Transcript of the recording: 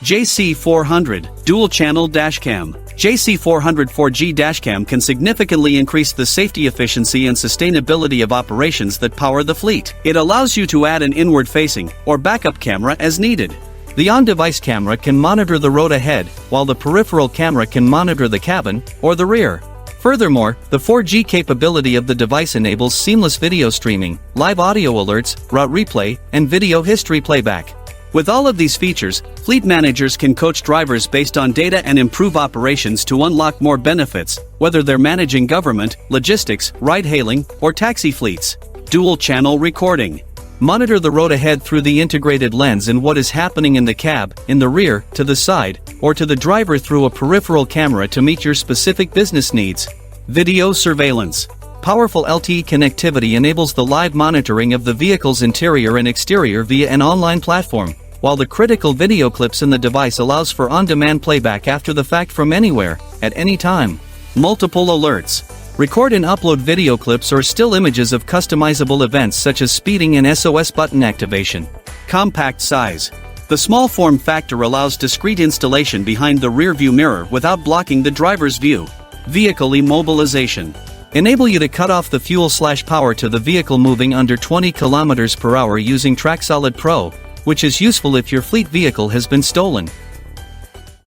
JC400 Dual-Channel Dashcam. JC400 4G Dashcam can significantly increase the safety, efficiency and sustainability of operations that power the fleet. It allows you to add an inward-facing or backup camera as needed. The on-device camera can monitor the road ahead, while the peripheral camera can monitor the cabin or the rear. Furthermore, the 4G capability of the device enables seamless video streaming, live audio alerts, route replay, and video history playback. With all of these features, fleet managers can coach drivers based on data and improve operations to unlock more benefits, whether they're managing government, logistics, ride-hailing, or taxi fleets. Dual-channel recording. Monitor the road ahead through the integrated lens and what is happening in the cab, in the rear, to the side, or to the driver through a peripheral camera to meet your specific business needs. Video surveillance. Powerful LTE connectivity enables the live monitoring of the vehicle's interior and exterior via an online platform, while the critical video clips in the device allows for on-demand playback after the fact from anywhere, at any time. Multiple alerts. Record and upload video clips or still images of customizable events such as speeding and SOS button activation. Compact size. The small form factor allows discreet installation behind the rearview mirror without blocking the driver's view. Vehicle immobilization. Enable you to cut off the fuel/power to the vehicle moving under 20 km/h using Tracksolid Pro, which is useful if your fleet vehicle has been stolen.